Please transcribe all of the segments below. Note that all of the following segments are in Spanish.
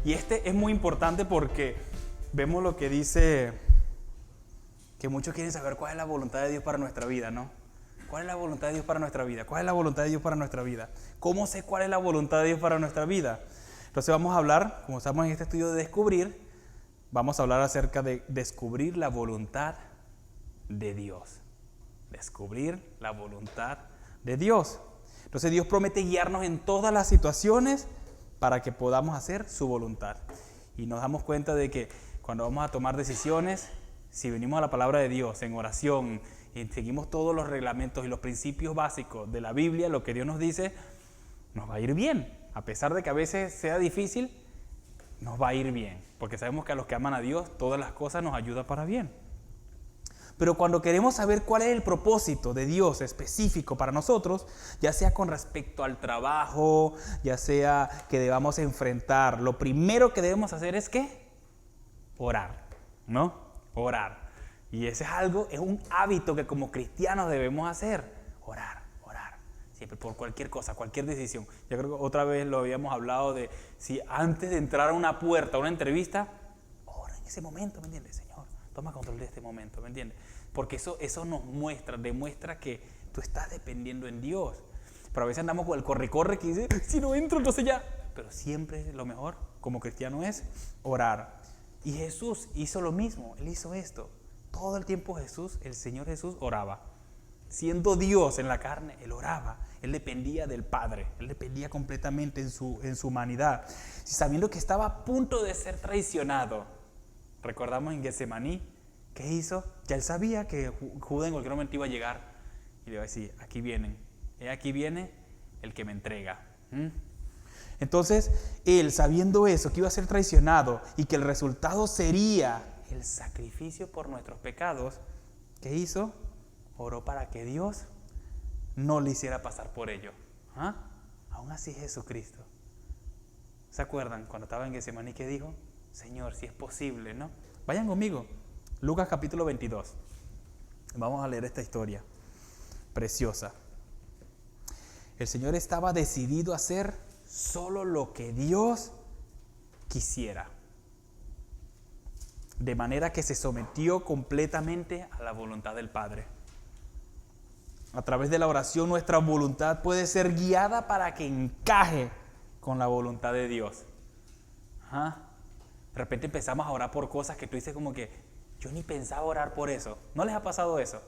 Y este es muy importante porque vemos lo que dice, que muchos quieren saber cuál es la voluntad de Dios para nuestra vida, ¿no? ¿Cuál es la voluntad de Dios para nuestra vida? ¿Cuál es la voluntad de Dios para nuestra vida? ¿Cómo sé cuál es la voluntad de Dios para nuestra vida? Entonces vamos a hablar, como estamos en este estudio de descubrir, vamos a hablar acerca de descubrir la voluntad de Dios. Descubrir la voluntad de Dios. Entonces Dios promete guiarnos en todas las situaciones para que podamos hacer su voluntad. Y nos damos cuenta de que cuando vamos a tomar decisiones, si venimos a la palabra de Dios en oración y seguimos todos los reglamentos y los principios básicos de la Biblia, lo que Dios nos dice, nos va a ir bien. A pesar de que a veces sea difícil, nos va a ir bien. Porque sabemos que a los que aman a Dios, todas las cosas nos ayudan para bien. Pero cuando queremos saber cuál es el propósito de Dios específico para nosotros, ya sea con respecto al trabajo, ya sea que debamos enfrentar, lo primero que debemos hacer es ¿qué? Orar, ¿no? Orar. Y ese es un hábito que como cristianos debemos hacer. Orar. Siempre por cualquier cosa, cualquier decisión. Yo creo que otra vez lo habíamos hablado de si antes de entrar a una puerta, a una entrevista, ora en ese momento, ¿me entiendes? Señor, toma control de este momento, ¿me entiendes? Porque eso nos demuestra que tú estás dependiendo en Dios. Pero a veces andamos con el corre-corre que dice, si no entro, entonces ya. Pero siempre lo mejor como cristiano es orar. Y Jesús hizo lo mismo, Él hizo esto. Todo el tiempo el Señor Jesús oraba. Siendo Dios en la carne, Él oraba. Él dependía del Padre. Él dependía completamente en su humanidad. Sabiendo que estaba a punto de ser traicionado. Recordamos en Getsemaní, ¿qué hizo? Ya Él sabía que Judas en cualquier momento iba a llegar. Y le iba a decir, aquí viene el que me entrega. Entonces, Él sabiendo eso, que iba a ser traicionado y que el resultado sería el sacrificio por nuestros pecados, ¿qué hizo? Oró para que Dios no le hiciera pasar por ello. Aún así Jesucristo. ¿Se acuerdan cuando estaba en Getsemaní que dijo? Señor, si es posible, ¿no? Vayan conmigo. Lucas capítulo 22. Vamos a leer esta historia preciosa. El Señor estaba decidido a hacer solo lo que Dios quisiera. De manera que se sometió completamente a la voluntad del Padre. A través de la oración nuestra voluntad puede ser guiada para que encaje con la voluntad de Dios. De repente empezamos a orar por cosas que tú dices como que yo ni pensaba orar por eso. ¿No les ha pasado eso?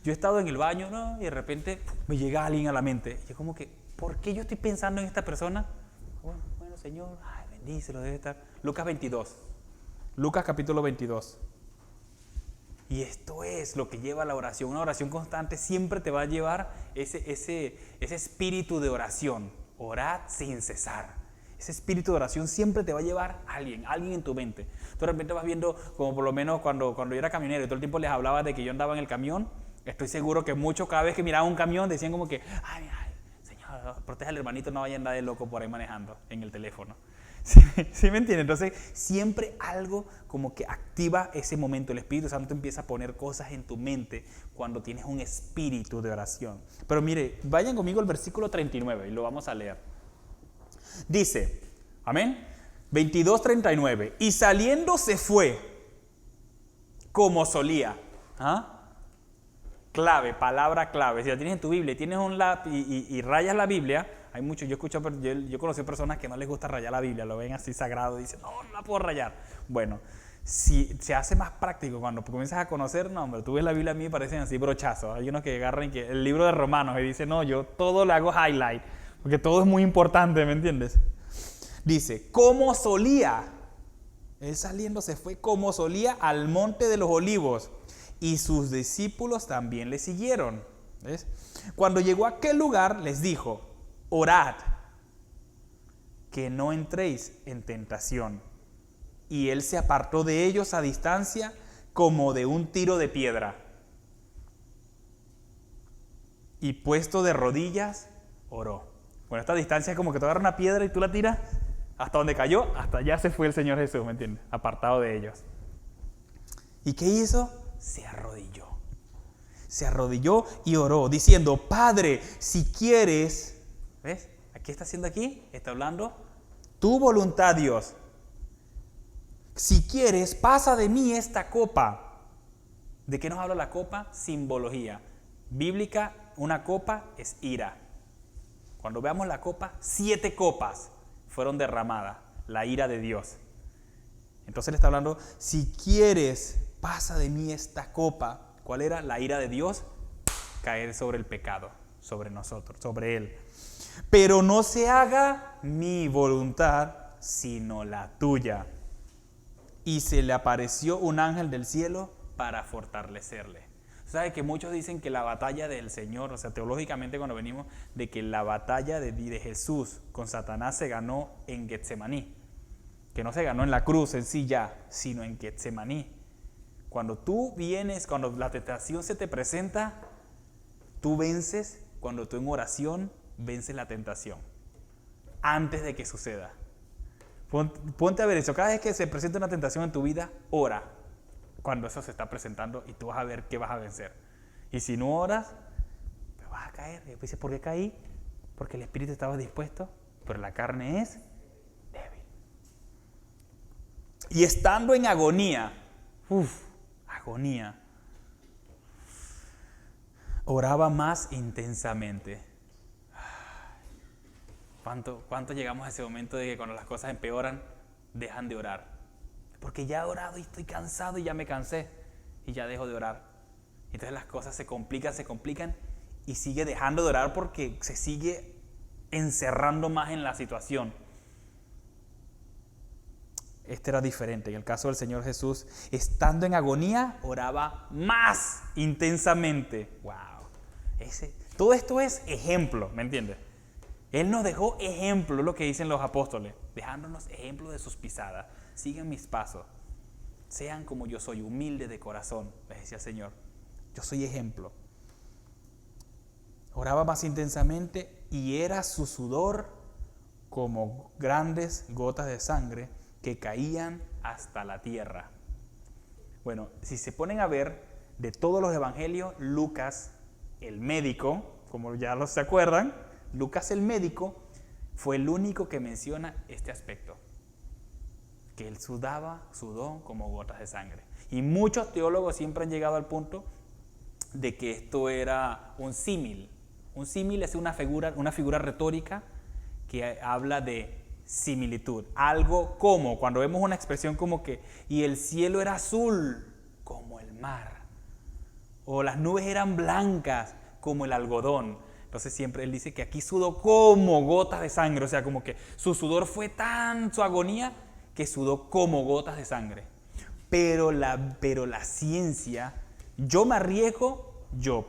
Yo he estado en el baño, ¿no? Y de repente me llega alguien a la mente. Y yo como que, ¿por qué yo estoy pensando en esta persona? Bueno, Señor, bendícelo, debe estar. Lucas 22. Lucas capítulo 22. Y esto es lo que lleva a la oración. Una oración constante siempre te va a llevar ese espíritu de oración. Orad sin cesar. Ese espíritu de oración siempre te va a llevar a alguien en tu mente. Tú de repente vas viendo, como por lo menos cuando yo era camionero y todo el tiempo les hablaba de que yo andaba en el camión. Estoy seguro que muchos cada vez que miraban un camión decían como que, ay, Señor, proteja al hermanito, no vaya a andar de loco por ahí manejando en el teléfono. ¿Sí me entienden? Entonces siempre algo como que activa ese momento. El Espíritu Santo empieza a poner cosas en tu mente cuando tienes un espíritu de oración. Pero mire, vayan conmigo al versículo 39 y lo vamos a leer. Dice, amén, 22:39, y saliendo se fue como solía. Clave, palabra clave. Si la tienes en tu Biblia, tienes un lápiz y rayas la Biblia. Hay muchos, yo conocí personas que no les gusta rayar la Biblia, lo ven así sagrado y dicen, no la puedo rayar. Bueno, si se hace más práctico cuando comienzas a conocer, no, hombre, tú ves la Biblia, a mí me parecen así brochazos. Hay unos que agarran el libro de Romanos y dicen, no, yo todo le hago highlight, porque todo es muy importante, ¿me entiendes? Dice, como solía, él saliendo se fue como solía al monte de los olivos, y sus discípulos también le siguieron. ¿Ves? Cuando llegó a aquel lugar, les dijo, orad, que no entréis en tentación. Y él se apartó de ellos a distancia como de un tiro de piedra. Y puesto de rodillas, oró. Bueno, esta distancia es como que tú agarras una piedra y tú la tiras hasta donde cayó, hasta allá se fue el Señor Jesús, ¿me entiendes? Apartado de ellos. ¿Y qué hizo? Se arrodilló. Se arrodilló y oró, diciendo, Padre, si quieres, ¿ves? ¿Qué está haciendo aquí? Está hablando tu voluntad, Dios. si quieres, pasa de mí esta copa. ¿De qué nos habla la copa? Simbología. Bíblica, una copa es ira. Cuando veamos la copa, 7 copas fueron derramadas, la ira de Dios. Entonces le está hablando, si quieres, pasa de mí esta copa. ¿Cuál era? La ira de Dios, caer sobre el pecado, sobre nosotros, sobre Él. Pero no se haga mi voluntad, sino la tuya. Y se le apareció un ángel del cielo para fortalecerle. ¿Sabe que muchos dicen que la batalla del Señor, o sea, teológicamente cuando venimos, de que la batalla de Jesús con Satanás se ganó en Getsemaní? Que no se ganó en la cruz en sí ya, sino en Getsemaní. Cuando tú vienes, cuando la tentación se te presenta, tú vences, cuando tú en oración vences la tentación, antes de que suceda. Ponte a ver eso, cada vez que se presenta una tentación en tu vida, ora cuando eso se está presentando y tú vas a ver qué vas a vencer. Y si no oras, pues vas a caer. Y después dices, ¿por qué caí? Porque el espíritu estaba dispuesto, pero la carne es débil. Y estando en agonía, agonía, oraba más intensamente. ¿Cuánto llegamos a ese momento de que cuando las cosas empeoran, dejan de orar? Porque ya he orado y estoy cansado y ya me cansé y ya dejo de orar. Entonces las cosas se complican y sigue dejando de orar porque se sigue encerrando más en la situación. Este era diferente. En el caso del Señor Jesús, estando en agonía, oraba más intensamente. ¡Wow! Todo esto es ejemplo, ¿me entiendes? Él nos dejó ejemplo, es lo que dicen los apóstoles, dejándonos ejemplo de sus pisadas. Sigan mis pasos, sean como yo soy, humilde de corazón, les decía el Señor. Yo soy ejemplo. Oraba más intensamente y era su sudor como grandes gotas de sangre que caían hasta la tierra. Bueno, si se ponen a ver de todos los evangelios, Lucas, el médico, como ya se acuerdan, Lucas el médico fue el único que menciona este aspecto, que él sudó como gotas de sangre. Y muchos teólogos siempre han llegado al punto de que esto era un símil. Un símil es una figura retórica que habla de similitud. Algo como, cuando vemos una expresión como que, y el cielo era azul como el mar, o las nubes eran blancas como el algodón. Entonces siempre él dice que aquí sudó como gotas de sangre, o sea, como que su sudor fue tan su agonía que sudó como gotas de sangre. Pero la ciencia, yo me arriesgo, yo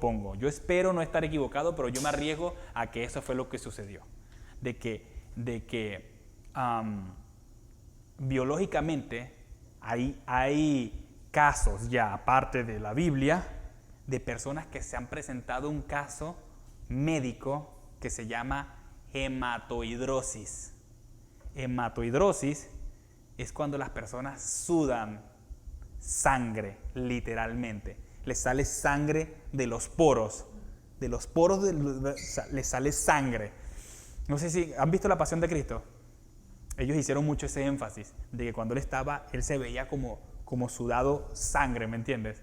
espero no estar equivocado, pero yo me arriesgo a que eso fue lo que sucedió. De que biológicamente hay casos ya, aparte de la Biblia, de personas que se han presentado un caso médico que se llama hematoidrosis. Hematoidrosis es cuando las personas sudan sangre, literalmente. Les sale sangre de los poros. De los poros les sale sangre. No sé si han visto La Pasión de Cristo. Ellos hicieron mucho ese énfasis de que cuando él se veía como sudado sangre, ¿me entiendes?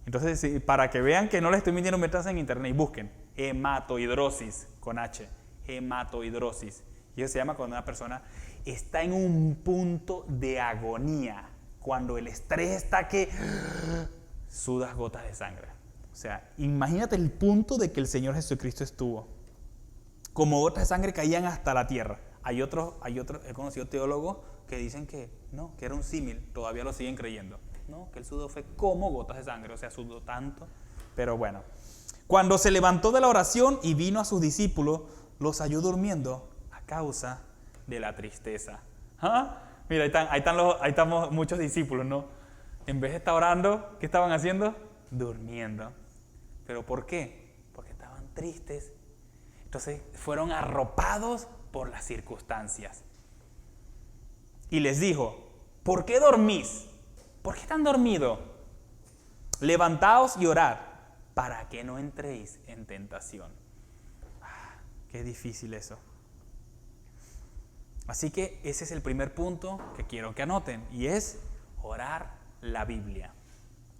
Entonces, para que vean que no les estoy mintiendo, métanse en internet y busquen hematoidrosis con H, hematoidrosis. Y eso se llama cuando una persona está en un punto de agonía, cuando el estrés está que sudas gotas de sangre. O sea, imagínate el punto de que el Señor Jesucristo estuvo. Como gotas de sangre caían hasta la tierra. Hay otros, he conocido teólogos que dicen que no, que era un símil, todavía lo siguen creyendo. No, que el sudor fue como gotas de sangre, o sea, sudó tanto. Pero bueno, cuando se levantó de la oración y vino a sus discípulos, los halló durmiendo a causa de la tristeza. ¿Ah? Mira, ahí estamos muchos discípulos, ¿no? En vez de estar orando, ¿qué estaban haciendo? Durmiendo. ¿Pero por qué? Porque estaban tristes. Entonces fueron arropados por las circunstancias. Y les dijo, ¿por qué dormís? ¿Por qué están dormidos? Levantaos y orad para que no entréis en tentación. Qué difícil eso. Así que ese es el primer punto que quiero que anoten, y es orar la Biblia.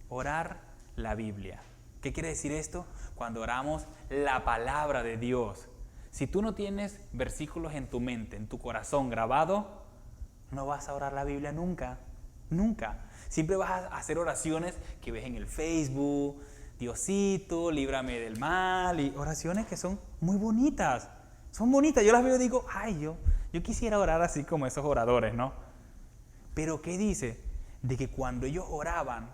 Orar la Biblia. ¿Qué quiere decir esto? Cuando oramos la palabra de Dios. Si tú no tienes versículos en tu mente, en tu corazón grabado, no vas a orar la Biblia nunca. Nunca. Siempre vas a hacer oraciones que ves en el Facebook, Diosito, líbrame del mal, y oraciones que son muy bonitas. Son bonitas. Yo las veo y digo, ay, yo quisiera orar así como esos oradores, ¿no? Pero ¿qué dice? De que cuando ellos oraban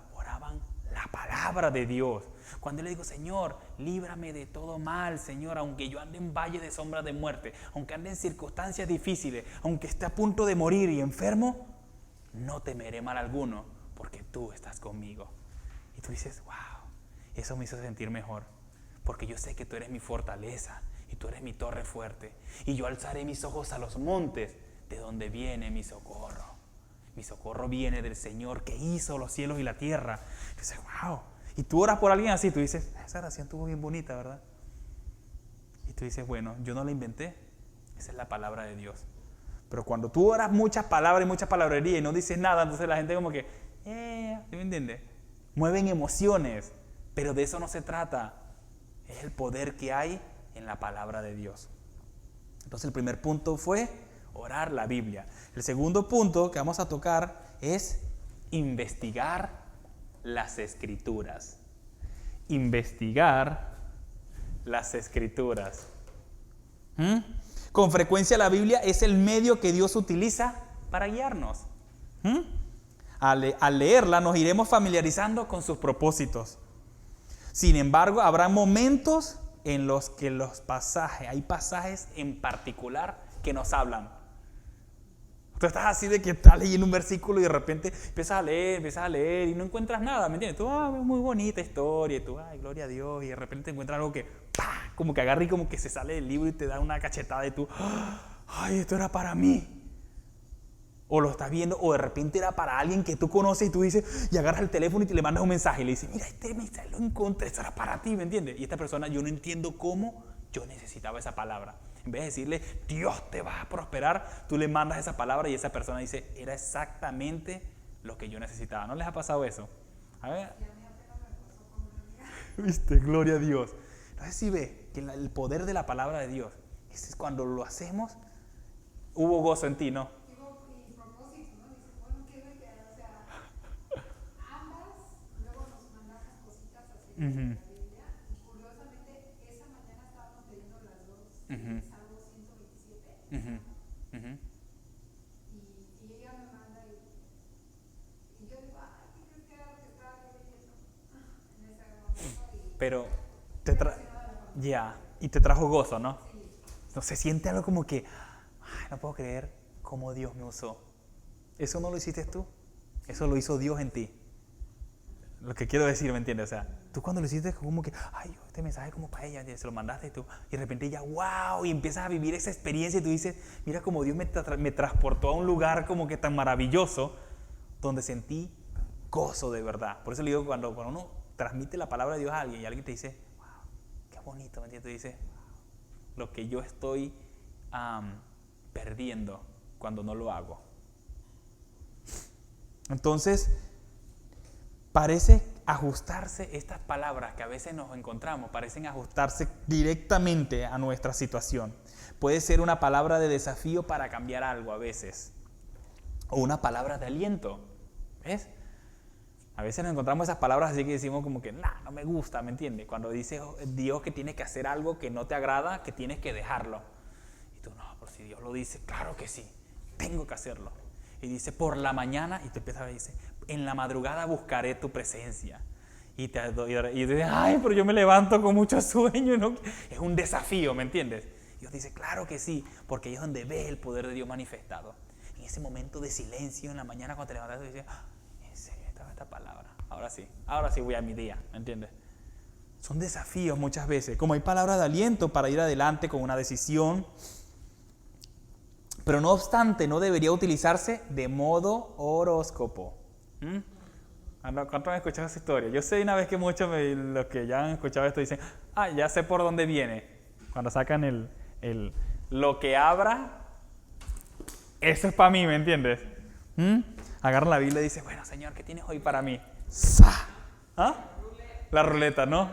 la palabra de Dios. Cuando yo le digo, Señor, líbrame de todo mal, Señor, aunque yo ande en valle de sombra de muerte, aunque ande en circunstancias difíciles, aunque esté a punto de morir y enfermo, no temeré mal alguno, porque tú estás conmigo. Y tú dices, wow, eso me hizo sentir mejor, porque yo sé que tú eres mi fortaleza y tú eres mi torre fuerte, y yo alzaré mis ojos a los montes, de donde viene mi socorro. Mi socorro viene del Señor que hizo los cielos y la tierra. Y dices, wow. Y tú oras por alguien así, tú dices, esa oración estuvo bien bonita, ¿verdad? Y tú dices, bueno, yo no la inventé, esa es la palabra de Dios. Pero cuando tú oras muchas palabras y mucha palabrería y no dices nada, entonces la gente como que, ¿sí me entiendes? Mueven emociones, pero de eso no se trata. Es el poder que hay en la palabra de Dios. Entonces el primer punto fue orar la Biblia. El segundo punto que vamos a tocar es investigar las Escrituras. Investigar las Escrituras. Con frecuencia la Biblia es el medio que Dios utiliza para guiarnos. Al leerla nos iremos familiarizando con sus propósitos. Sin embargo, habrá momentos en los que hay pasajes en particular que nos hablan. Tú estás así de que estás leyendo un versículo y de repente empiezas a leer y no encuentras nada, ¿me entiendes? Tú, muy bonita historia, y tú, ay, gloria a Dios, y de repente encuentras algo que, ¡pah!, como que agarra y como que se sale del libro y te da una cachetada y tú, ay, esto era para mí. O lo estás viendo, o de repente era para alguien que tú conoces y tú dices, y agarras el teléfono y te le mandas un mensaje y le dices, mira, este mensaje lo encontré, esto era para ti, ¿me entiendes? Y esta persona, yo no entiendo cómo yo necesitaba esa palabra. En vez de decirle, Dios te va a prosperar, tú le mandas esa palabra y esa persona dice, era exactamente lo que yo necesitaba. ¿No les ha pasado eso? A ver. ¿Viste? Gloria a Dios. No sé si ve que el poder de la palabra de Dios, es cuando lo hacemos, hubo gozo en ti, ¿no? Y propósito, ¿no? Dice, bueno, ¿qué me queda? O sea, ambas, luego nos mandan las cositas así de la Biblia, y curiosamente, esa mañana estábamos leyendo las dos, Salmo 127, y ella me manda, y yo digo, ay, ¿qué crees que era lo que estaba yo leyendo? En ese momento, Pero y te trajo gozo, ¿no? Sí. No se siente algo como que, ay, no puedo creer cómo Dios me usó. Eso no lo hiciste tú, eso lo hizo Dios en ti. Lo que quiero decir, ¿me entiendes? O sea, tú cuando lo hiciste como que, ay, este mensaje como para ella, se lo mandaste tú, y de repente ella, wow, y empiezas a vivir esa experiencia y tú dices, mira cómo Dios me transportó a un lugar como que tan maravilloso, donde sentí gozo de verdad. Por eso le digo, cuando uno transmite la palabra de Dios a alguien y alguien te dice, wow, qué bonito, ¿me entiendes? Tú dices, lo que yo estoy perdiendo cuando no lo hago. Entonces, parece ajustarse estas palabras que a veces nos encontramos, parecen ajustarse directamente a nuestra situación. Puede ser una palabra de desafío para cambiar algo a veces, o una palabra de aliento, ¿ves? A veces nos encontramos esas palabras así que decimos como que, no me gusta, ¿me entiendes? Cuando dice Dios que tienes que hacer algo que no te agrada, que tienes que dejarlo. Y tú, no, pero si Dios lo dice, claro que sí, tengo que hacerlo. Y dice, por la mañana, y tú empiezas a decir, en la madrugada buscaré tu presencia. Y dices, ay, pero yo me levanto con mucho sueño, ¿no? Es un desafío, ¿me entiendes? Y Dios dice, claro que sí, porque ahí es donde ves el poder de Dios manifestado. En ese momento de silencio en la mañana cuando te levantas, tú dices, en serio, esta palabra, ahora sí voy a mi día, ¿me entiendes? Son desafíos muchas veces, como hay palabras de aliento para ir adelante con una decisión, pero no obstante no debería utilizarse de modo horóscopo. ¿Cuántos han escuchado esa historia? Yo sé una vez que muchos los que ya han escuchado esto dicen, ya sé por dónde viene. Cuando sacan lo que abra, eso es para mí, ¿me entiendes? Agarran la Biblia y dicen, bueno, Señor, ¿qué tienes hoy para mí? ¡Sa! ¿Ah? La ruleta, ¿no?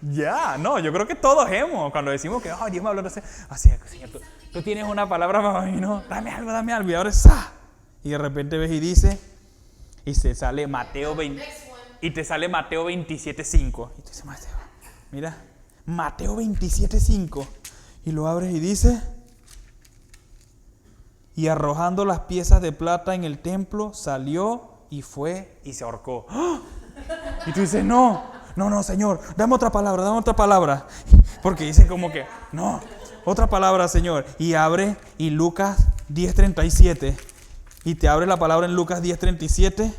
Ya, no, yo creo que todos hemos, cuando decimos que, Dios me habló, así, Señor, tú tienes una palabra para mí, ¿no? Dame algo, y ahora ¡sa! Y de repente ves y dice, y se sale Mateo 20, y te sale Mateo 27:5. Y tú dices, Mateo, mira, Mateo 27:5. Y lo abres y dice, y arrojando las piezas de plata en el templo, salió y fue y se ahorcó. ¡Ah! Y tú dices, no, Señor, dame otra palabra. Porque dice como que, no, otra palabra, Señor. Y abre, y Lucas 10:37. Y te abre la palabra en Lucas 10:37.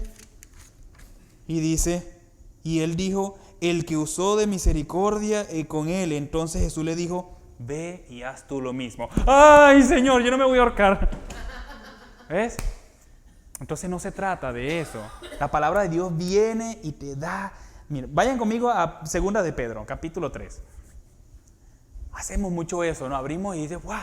Y dice, y él dijo, el que usó de misericordia con él. Entonces Jesús le dijo, ve y haz tú lo mismo. ¡Ay, Señor, yo no me voy a ahorcar! ¿Ves? Entonces no se trata de eso. La palabra de Dios viene y te da. Mira, vayan conmigo a 2 de Pedro, capítulo 3. Hacemos mucho eso, ¿no? Abrimos y dice, ¡guau!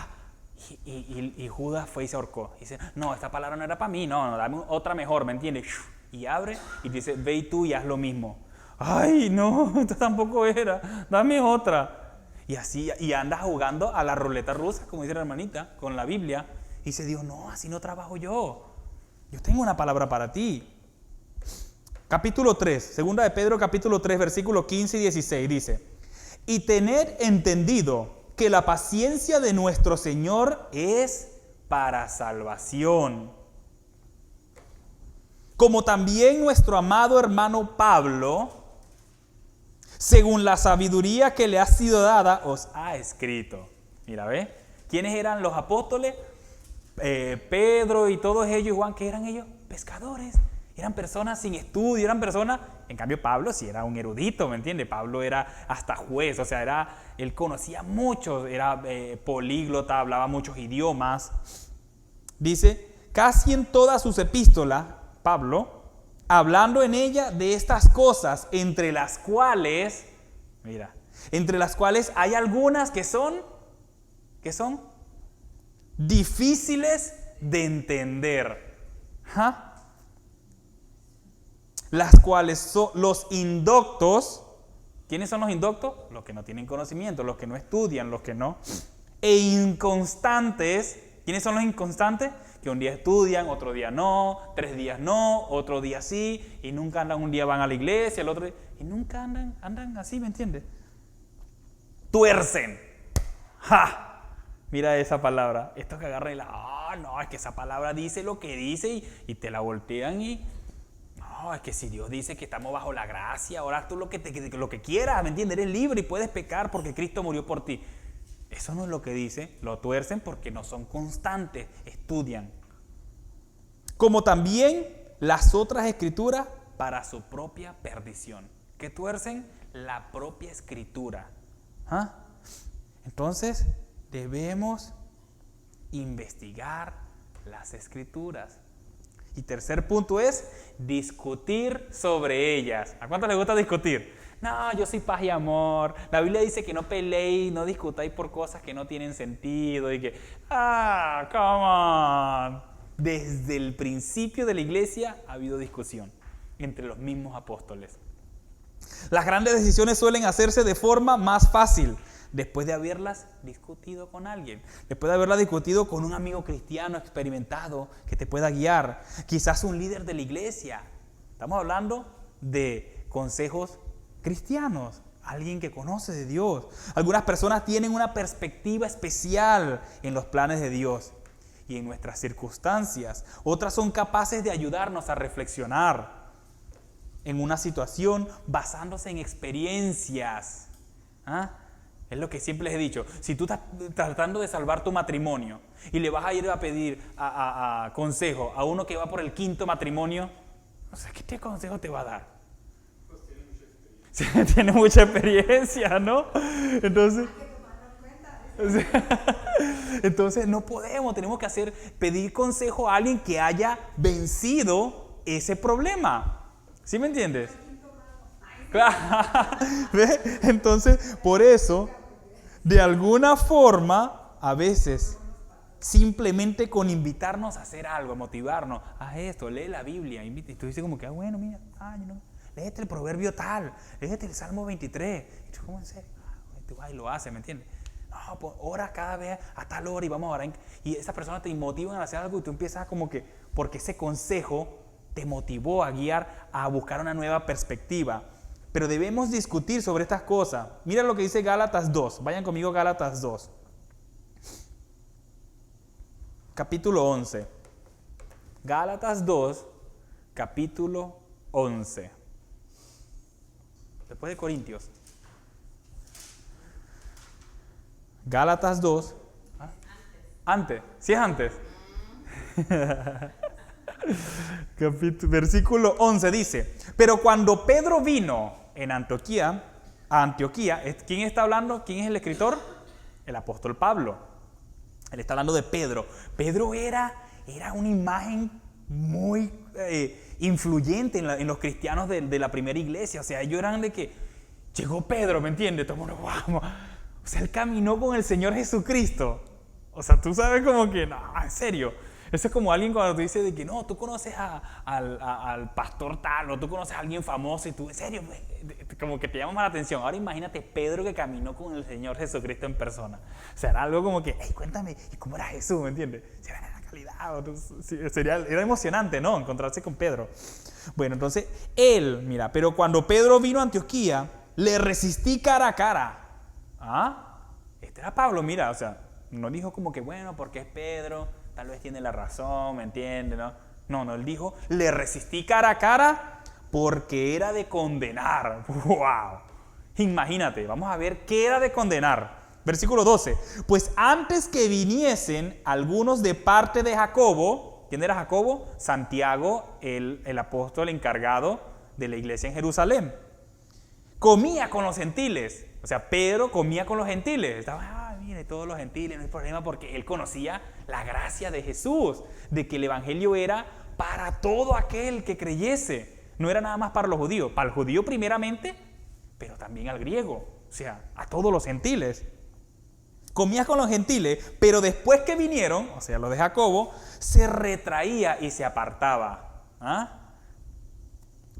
Y Judas fue y se ahorcó. Y dice, no, esta palabra no era para mí, no, dame otra mejor, ¿me entiendes? Y abre y dice, ve y tú y haz lo mismo. ¡Ay, no! Esto tampoco era. Dame otra. Y así, y andas jugando a la ruleta rusa, como dice la hermanita, con la Biblia. Y dice Dios, no, así no trabajo yo. Yo tengo una palabra para ti. Capítulo 3, 2 de Pedro, capítulo 3, versículos 15 y 16, dice, y tened entendido que la paciencia de nuestro Señor es para salvación. Como también nuestro amado hermano Pablo, según la sabiduría que le ha sido dada, os ha escrito. Mira, ¿ves? ¿Quiénes eran los apóstoles? Pedro y todos ellos, Juan, ¿qué eran ellos? Pescadores. Eran personas sin estudio, eran personas... En cambio, Pablo sí era un erudito, ¿me entiendes? Pablo era hasta juez, o sea, él conocía mucho, era políglota, hablaba muchos idiomas. Dice, casi en todas sus epístolas, Pablo, hablando en ella de estas cosas, entre las cuales hay algunas que son difíciles de entender. ¿Ah? Las cuales son los indoctos. ¿Quiénes son los indoctos? Los que no tienen conocimiento, los que no estudian, los que no. E inconstantes. ¿Quiénes son los inconstantes? Que un día estudian, otro día no, 3 días no, otro día sí, y nunca andan, un día van a la iglesia, el otro día, y nunca andan así, ¿me entiendes? Tuercen. ¡Ja! Mira esa palabra. Esto que agarran y no, es que esa palabra dice lo que dice y te la voltean y... No, es que si Dios dice que estamos bajo la gracia, ahora tú lo que quieras, ¿me entiendes? Eres libre y puedes pecar porque Cristo murió por ti. Eso no es lo que dice, lo tuercen porque no son constantes, estudian. Como también las otras escrituras para su propia perdición. ¿Qué tuercen? La propia escritura. ¿Ah? Entonces, debemos investigar las escrituras. Y tercer punto es discutir sobre ellas. ¿A cuántos les gusta discutir? No, yo soy paz y amor. La Biblia dice que no peleéis, no discutáis por cosas que no tienen sentido y que, come on. Desde el principio de la iglesia ha habido discusión entre los mismos apóstoles. Las grandes decisiones suelen hacerse de forma más fácil después de haberlas discutido con alguien, después de haberlas discutido con un amigo cristiano experimentado que te pueda guiar, quizás un líder de la iglesia. Estamos hablando de consejos cristianos, alguien que conoce de Dios. Algunas personas tienen una perspectiva especial en los planes de Dios y en nuestras circunstancias. Otras son capaces de ayudarnos a reflexionar en una situación basándose en experiencias. Es lo que siempre les he dicho. Si tú estás tratando de salvar tu matrimonio y le vas a ir a pedir a consejo a uno que va por el 5º matrimonio, no sé, ¿qué consejo te va a dar? Pues tiene mucha experiencia. Tiene mucha experiencia, ¿no? Entonces no podemos, tenemos que pedir consejo a alguien que haya vencido ese problema. ¿Sí me entiendes? ¿Ve? Entonces, por eso, de alguna forma, a veces simplemente con invitarnos a hacer algo, a motivarnos. Haz esto, lee la Biblia. Y tú dices como que, bueno, mira, léete el proverbio tal, léete el Salmo 23. Y tú, ¿cómo en serio? Tú vas y lo haces, ¿me entiendes? No, pues ora cada vez a tal hora y vamos a orar. Y esas personas te motivan a hacer algo y tú empiezas como que, porque ese consejo te motivó a guiar a buscar una nueva perspectiva. Pero debemos discutir sobre estas cosas. Mira lo que dice Gálatas 2. Vayan conmigo a Gálatas 2. Capítulo 11. Gálatas 2, capítulo 11. Después de Corintios. Gálatas 2. ¿Ah? Antes. ¿Sí es antes? Versículo 11 dice: pero cuando Pedro vino a Antioquía, ¿quién está hablando? ¿Quién es el escritor? El apóstol Pablo. Él está hablando de Pedro. Pedro era una imagen muy influyente en los cristianos de la primera iglesia. O sea, ellos eran de que llegó Pedro, ¿me entiendes? Todo el mundo, wow. O sea, él caminó con el Señor Jesucristo. O sea, tú sabes como que, no, en serio. Eso es como alguien cuando te dice de que no, tú conoces al pastor tal, o tú conoces a alguien famoso y tú, en serio, como que te llama más la atención. Ahora imagínate Pedro que caminó con el Señor Jesucristo en persona. O sea, era algo como que, hey, cuéntame, ¿y cómo era Jesús? ¿Me entiendes? Si era la calidad, era emocionante, ¿no? Encontrarse con Pedro. Bueno, entonces, mira, pero cuando Pedro vino a Antioquía, le resistí cara a cara. Este era Pablo, mira, o sea, no dijo como que, bueno, porque es Pedro, tal vez tiene la razón, ¿me entiende? No, él dijo, le resistí cara a cara porque era de condenar. ¡Wow! Imagínate, vamos a ver qué era de condenar. Versículo 12. Pues antes que viniesen algunos de parte de Jacobo, ¿quién era Jacobo? Santiago, el apóstol encargado de la iglesia en Jerusalén. Comía con los gentiles. O sea, Pedro comía con los gentiles. Estaba, mire, todos los gentiles, no hay problema, porque él conocía la gracia de Jesús, de que el evangelio era para todo aquel que creyese. No era nada más para los judíos, para el judío primeramente, pero también al griego, o sea, a todos los gentiles. Comía con los gentiles, pero después que vinieron, o sea, los de Jacobo, se retraía y se apartaba.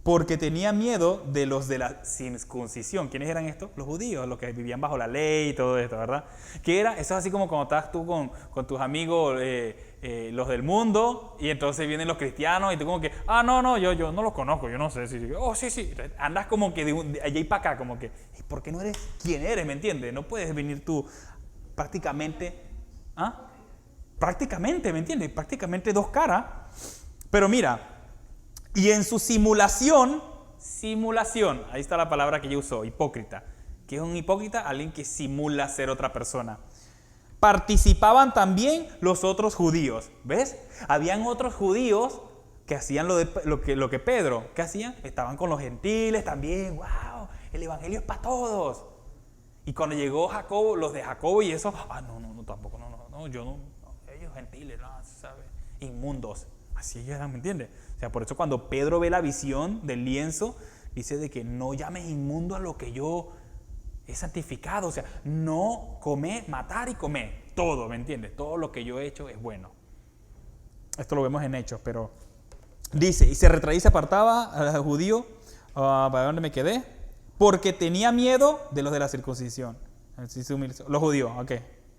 Porque tenía miedo de los de la circuncisión. ¿Quiénes eran estos? Los judíos, los que vivían bajo la ley y todo esto, ¿verdad? Que era, eso es así como cuando estás tú con tus amigos, los del mundo, y entonces vienen los cristianos, y tú como que, no, yo no los conozco, yo no sé. Sí. Andas como que de allá y para acá, como que, ¿por qué no eres quien eres? ¿Me entiendes? No puedes venir tú prácticamente, prácticamente, ¿me entiendes? Prácticamente dos caras. Pero mira, y en su simulación, ahí está la palabra que yo uso, hipócrita. ¿Qué es un hipócrita? Alguien que simula ser otra persona. Participaban también los otros judíos, ¿ves? Habían otros judíos que hacían lo que Pedro, ¿qué hacían? Estaban con los gentiles también, wow, el evangelio es para todos. Y cuando llegó Jacobo, los de Jacobo y eso, no, tampoco, yo no, ellos gentiles, no, ¿sabes? Inmundos, así eran, ¿me entiendes? O sea, por eso cuando Pedro ve la visión del lienzo, dice de que no llames inmundo a lo que yo he santificado. O sea, no comer, matar y comer, todo, ¿me entiendes? Todo lo que yo he hecho es bueno. Esto lo vemos en Hechos, pero dice, y se retraía y se apartaba al judío, ¿para dónde me quedé? Porque tenía miedo de los de la circuncisión. Los judíos, ok.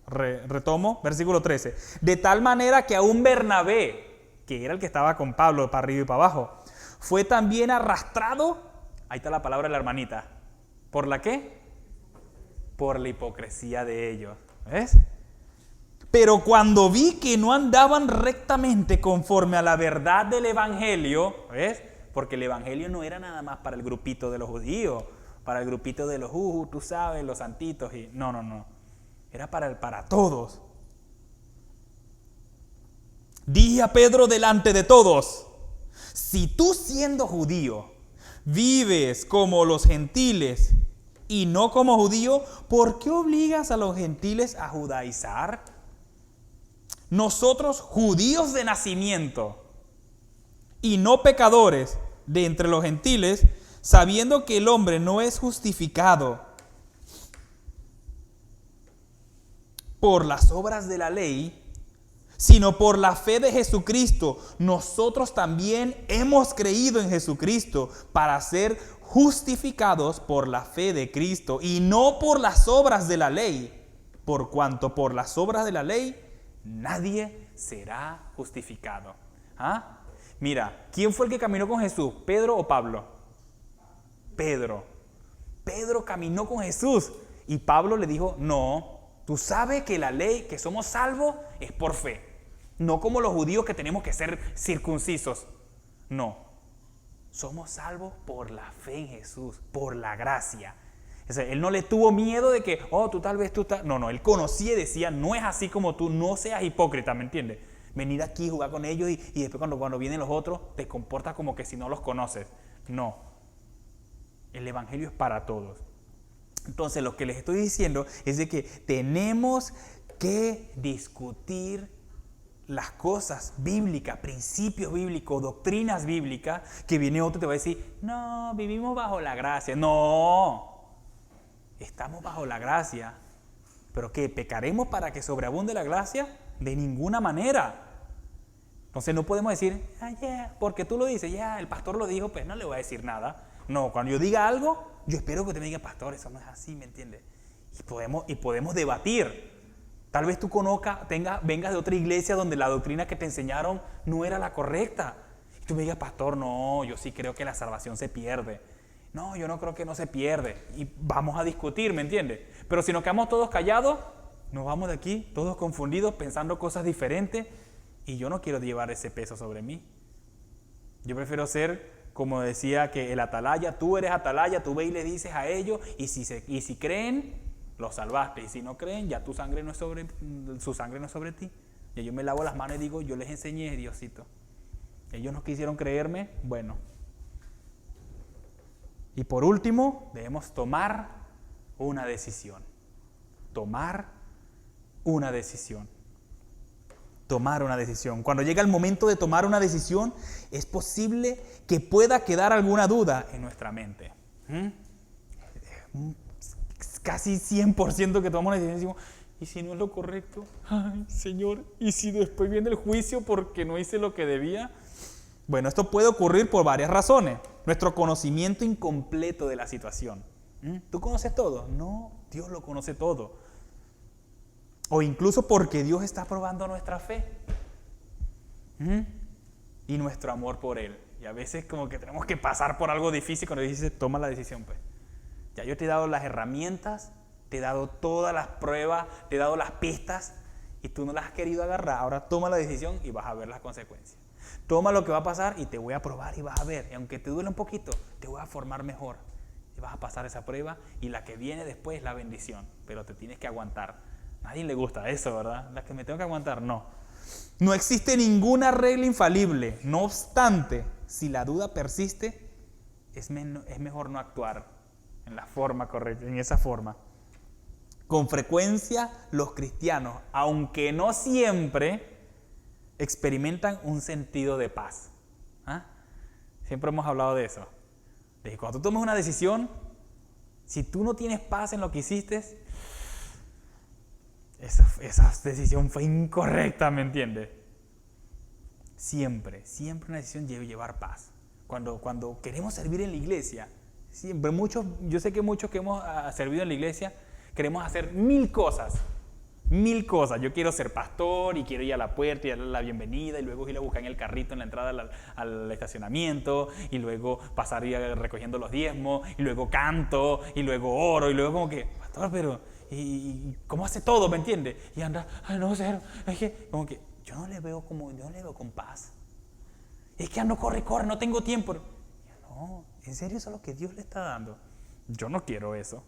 Retomo, versículo 13. De tal manera que aún Bernabé, que era el que estaba con Pablo para arriba y para abajo, fue también arrastrado, ahí está la palabra de la hermanita, ¿por la qué? Por la hipocresía de ellos, ¿ves? Pero cuando vi que no andaban rectamente conforme a la verdad del evangelio, ¿ves? Porque el evangelio no era nada más para el grupito de los judíos, para el grupito de los tú sabes, los santitos, y no, era para todos. Dije a Pedro delante de todos, si tú siendo judío vives como los gentiles y no como judío, ¿por qué obligas a los gentiles a judaizar? Nosotros, judíos de nacimiento y no pecadores de entre los gentiles, sabiendo que el hombre no es justificado por las obras de la ley, sino por la fe de Jesucristo, nosotros también hemos creído en Jesucristo para ser justificados por la fe de Cristo y no por las obras de la ley, por cuanto por las obras de la ley nadie será justificado. ¿Ah? Mira, ¿quién fue el que caminó con Jesús? ¿Pedro o Pablo? Pedro. Pedro caminó con Jesús y Pablo le dijo, no, tú sabes que la ley, que somos salvos, es por fe. No como los judíos que tenemos que ser circuncisos. No, somos salvos por la fe en Jesús, por la gracia. O sea, él no le tuvo miedo de que, tú tal vez tú estás... No, él conocía y decía, no es así como tú, no seas hipócrita, ¿me entiendes? Venir aquí, jugar con ellos y después cuando vienen los otros, te comportas como que si no los conoces. No, el evangelio es para todos. Entonces, lo que les estoy diciendo es de que tenemos que discutir las cosas bíblicas, principios bíblicos, doctrinas bíblicas, que viene otro y te va a decir, no, vivimos bajo la gracia. No, estamos bajo la gracia. ¿Pero qué? ¿Pecaremos para que sobreabunde la gracia? De ninguna manera. Entonces no podemos decir, porque tú lo dices, el pastor lo dijo, pues no le voy a decir nada. No, cuando yo diga algo, yo espero que usted me diga, pastor, eso no es así, ¿me entiende? Y podemos debatir. Tal vez tú vengas de otra iglesia donde la doctrina que te enseñaron no era la correcta. Y tú me digas, pastor, no, yo sí creo que la salvación se pierde. No, yo no creo que no se pierde. Y vamos a discutir, ¿me entiendes? Pero si nos quedamos todos callados, nos vamos de aquí, todos confundidos, pensando cosas diferentes. Y yo no quiero llevar ese peso sobre mí. Yo prefiero ser, como decía, que el atalaya, tú eres atalaya, tú ves y le dices a ellos, y si creen, los salvaste, y si no creen, ya su sangre no es sobre ti. Y yo me lavo las manos y digo, yo les enseñé, Diosito. Ellos no quisieron creerme, bueno. Y por último, debemos tomar una decisión. Tomar una decisión. Tomar una decisión. Cuando llega el momento de tomar una decisión, es posible que pueda quedar alguna duda en nuestra mente. Casi 100% que tomamos una decisión y decimos, ¿y si no es lo correcto? Ay, Señor, ¿y si después viene el juicio porque no hice lo que debía? Bueno, esto puede ocurrir por varias razones. Nuestro conocimiento incompleto de la situación. ¿Tú conoces todo? No, Dios lo conoce todo. O incluso porque Dios está probando nuestra fe y nuestro amor por Él. Y a veces como que tenemos que pasar por algo difícil cuando dice, toma la decisión, pues. Ya yo te he dado las herramientas, te he dado todas las pruebas, te he dado las pistas y tú no las has querido agarrar. Ahora toma la decisión y vas a ver las consecuencias. Toma lo que va a pasar y te voy a probar y vas a ver. Y aunque te duele un poquito, te voy a formar mejor. Y vas a pasar esa prueba y la que viene después es la bendición. Pero te tienes que aguantar. A nadie le gusta eso, ¿verdad? La que me tengo que aguantar, no. No existe ninguna regla infalible. No obstante, si la duda persiste, es mejor no actuar en la forma correcta, en esa forma. Con frecuencia, los cristianos, aunque no siempre, experimentan un sentido de paz. Siempre hemos hablado de eso. De que cuando tú tomes una decisión, si tú no tienes paz en lo que hiciste, esa decisión fue incorrecta, ¿me entiendes? Siempre una decisión debe llevar paz. Cuando queremos servir en la iglesia, siempre yo sé que muchos que hemos servido en la iglesia, queremos hacer 1000 cosas. 1000 cosas. Yo quiero ser pastor y quiero ir a la puerta y darle la bienvenida y luego ir a buscar en el carrito en la entrada al estacionamiento y luego pasar y ir recogiendo los diezmos y luego canto y luego oro y luego como que, pastor, pero... ¿Y cómo hace todo, me entiende? Y anda, no sé, es que como que yo no le veo con paz. Es que ando, corre, no tengo tiempo. No, en serio, eso es lo que Dios le está dando. Yo no quiero eso.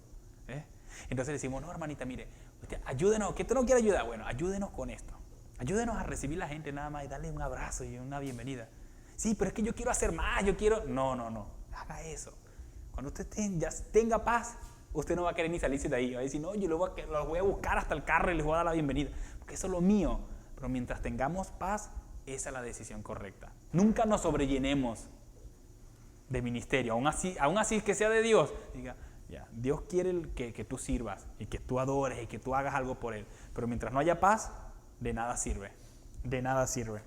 Entonces le decimos, no, hermanita, mire, usted, ayúdenos, que usted no quiere ayudar. Bueno, ayúdenos con esto. Ayúdenos a recibir a la gente nada más y darle un abrazo y una bienvenida. Sí, pero es que yo quiero hacer más, No, haga eso. Cuando usted ya tenga paz, usted no va a querer ni salirse de ahí. Va a decir, no, yo los voy a buscar hasta el carro y les voy a dar la bienvenida. Porque eso es lo mío. Pero mientras tengamos paz, esa es la decisión correcta. Nunca nos sobrellenemos de ministerio. Aún así que sea de Dios. Diga, ya, Dios quiere que tú sirvas y que tú adores y que tú hagas algo por Él. Pero mientras no haya paz, de nada sirve. De nada sirve.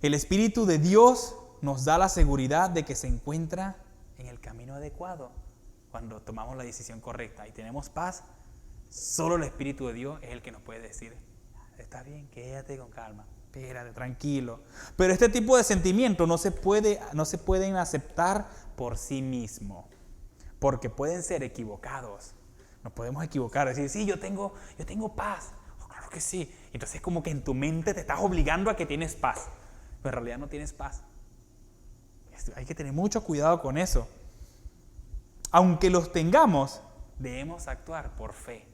El Espíritu de Dios nos da la seguridad de que se encuentra en el camino adecuado. Cuando tomamos la decisión correcta y tenemos paz, solo el Espíritu de Dios es el que nos puede decir, está bien, quédate con calma, espérate, tranquilo. Pero este tipo de sentimientos no se pueden aceptar por sí mismo, porque pueden ser equivocados. Nos podemos equivocar, decir, sí, yo tengo paz. Oh, claro que sí. Entonces es como que en tu mente te estás obligando a que tienes paz, pero en realidad no tienes paz. Hay que tener mucho cuidado con eso. Aunque los tengamos, debemos actuar por fe.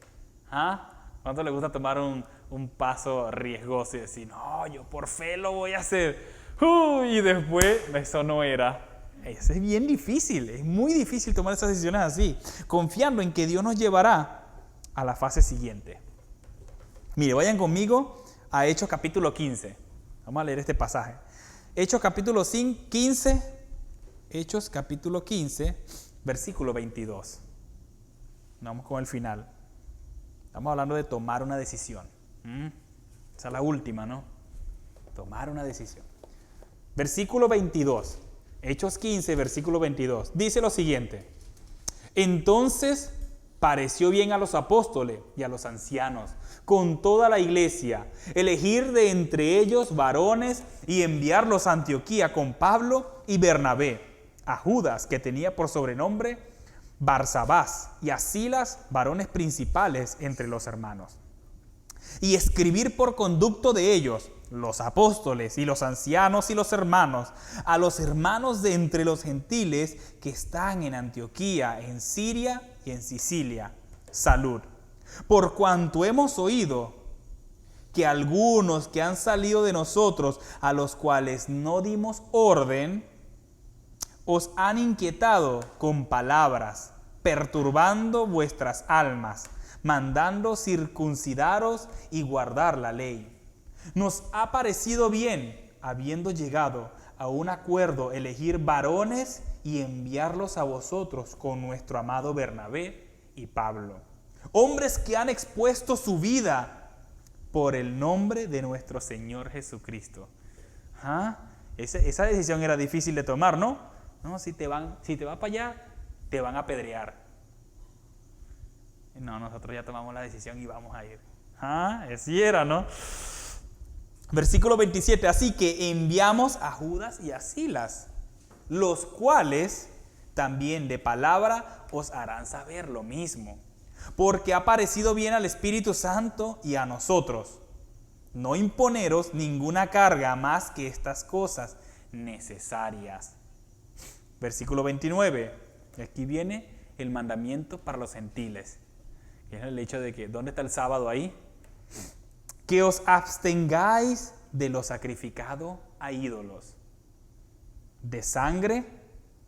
¿Ah? ¿Cuánto le gusta tomar un paso riesgoso y decir, no, yo por fe lo voy a hacer? Y después, eso no era. Eso es bien difícil, es muy difícil tomar esas decisiones así, confiando en que Dios nos llevará a la fase siguiente. Mire, vayan conmigo a Hechos capítulo 15. Vamos a leer este pasaje. Hechos capítulo 15, Hechos capítulo 15, versículo 22. Vamos con el final. Estamos hablando de tomar una decisión. Esa es la última, ¿no? Tomar una decisión. Versículo 22. Hechos 15, versículo 22. Dice lo siguiente. Entonces pareció bien a los apóstoles y a los ancianos, con toda la iglesia, elegir de entre ellos varones y enviarlos a Antioquía con Pablo y Bernabé, a Judas, que tenía por sobrenombre Barsabás, y a Silas, varones principales entre los hermanos. Y escribir por conducto de ellos, los apóstoles y los ancianos y los hermanos, a los hermanos de entre los gentiles que están en Antioquía, en Siria y en Sicilia, salud. Por cuanto hemos oído que algunos que han salido de nosotros, a los cuales no dimos orden, os han inquietado con palabras, perturbando vuestras almas, mandando circuncidaros y guardar la ley. Nos ha parecido bien, habiendo llegado a un acuerdo, elegir varones y enviarlos a vosotros con nuestro amado Bernabé y Pablo, hombres que han expuesto su vida por el nombre de nuestro Señor Jesucristo. Esa decisión era difícil de tomar, ¿no? No, si te vas para allá, te van a apedrear. No, nosotros ya tomamos la decisión y vamos a ir. Así era, ¿no? Versículo 27. Así que enviamos a Judas y a Silas, los cuales también de palabra os harán saber lo mismo, porque ha parecido bien al Espíritu Santo y a nosotros no imponeros ninguna carga más que estas cosas necesarias. Versículo 29. Aquí viene el mandamiento para los gentiles. Es el hecho de que, ¿dónde está el sábado ahí? Que os abstengáis de lo sacrificado a ídolos, de sangre,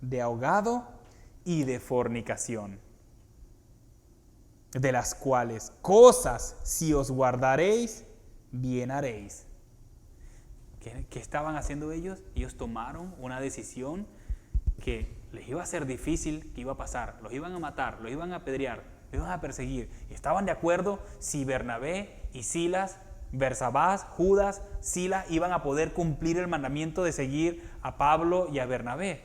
de ahogado y de fornicación, de las cuales cosas si os guardaréis, bien haréis. ¿Qué estaban haciendo ellos? Ellos tomaron una decisión que les iba a ser difícil, que iba a pasar. Los iban a matar, los iban a apedrear, los iban a perseguir. Y estaban de acuerdo si Bernabé y Silas, Barsabás, Judas, Silas iban a poder cumplir el mandamiento de seguir a Pablo y a Bernabé.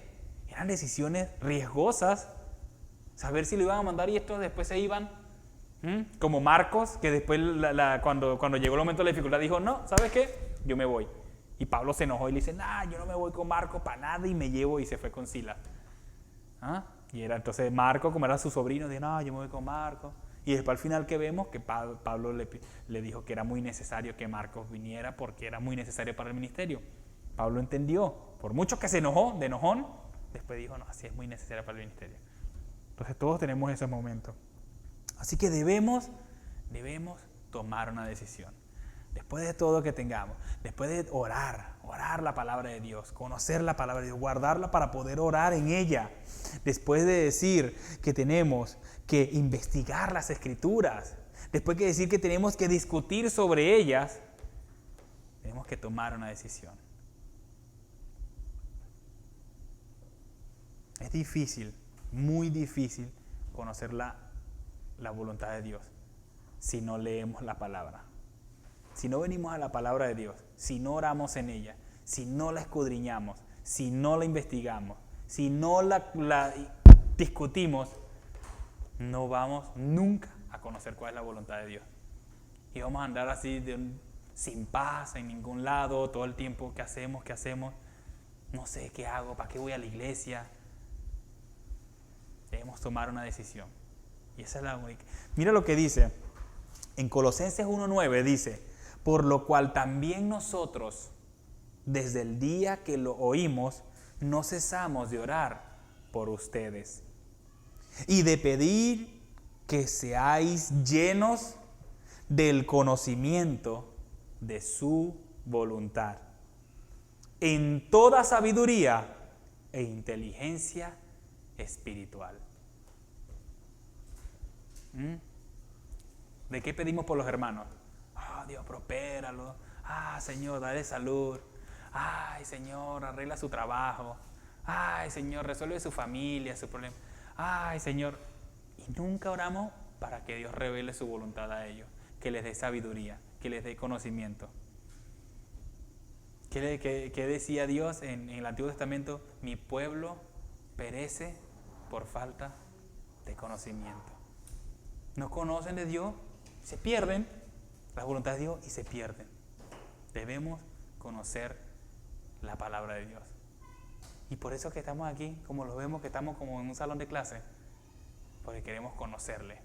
Eran decisiones riesgosas. Saber si lo iban a mandar y estos después se iban. Como Marcos, que después cuando llegó el momento de la dificultad dijo, no, ¿sabes qué? Yo me voy. Y Pablo se enojó y le dice, yo no me voy con Marcos para nada y me llevo, y se fue con Silas. Y era entonces Marcos, como era su sobrino, dijo, no, yo me voy con Marcos. Y después al final que vemos que Pablo le dijo que era muy necesario que Marcos viniera porque era muy necesario para el ministerio. Pablo entendió, por mucho que se enojó, de enojón, después dijo, no, así es muy necesario para el ministerio. Entonces todos tenemos esos momentos. Así que debemos tomar una decisión. Después de todo que tengamos, después de orar la palabra de Dios, conocer la palabra de Dios, guardarla para poder orar en ella. Después de decir que tenemos que investigar las Escrituras, después de decir que tenemos que discutir sobre ellas, tenemos que tomar una decisión. Es difícil, muy difícil conocer la voluntad de Dios si no leemos la palabra. si no venimos a la palabra de Dios, si no oramos en ella, si no la escudriñamos, si no la investigamos, si no la discutimos, no vamos nunca a conocer cuál es la voluntad de Dios. Y vamos a andar así sin paz en ningún lado, todo el tiempo. ¿Qué hacemos? No sé qué hago, ¿para qué voy a la iglesia? Debemos tomar una decisión. Y esa es la única. Mira lo que dice en Colosenses 1:9, dice: por lo cual también nosotros, desde el día que lo oímos, no cesamos de orar por ustedes y de pedir que seáis llenos del conocimiento de su voluntad, en toda sabiduría e inteligencia espiritual. ¿De qué pedimos por los hermanos? Dios, prospéralo. Señor, dale salud. Ay, Señor, arregla su trabajo. Ay, Señor, resuelve su familia, su problema. Ay, Señor. Y nunca oramos para que Dios revele su voluntad a ellos, que les dé sabiduría, que les dé conocimiento. ¿Qué decía Dios en el Antiguo Testamento? Mi pueblo perece por falta de conocimiento. No conocen de Dios, se pierden la voluntad de Dios y se pierden. Debemos conocer la palabra de Dios. Y por eso es que estamos aquí, como lo vemos, que estamos como en un salón de clase, porque queremos conocerle.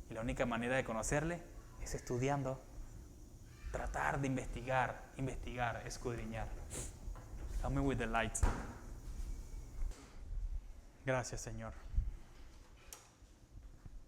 Y la única manera de conocerle es estudiando, tratar de investigar, escudriñar. Help me with the lights. Gracias, Señor.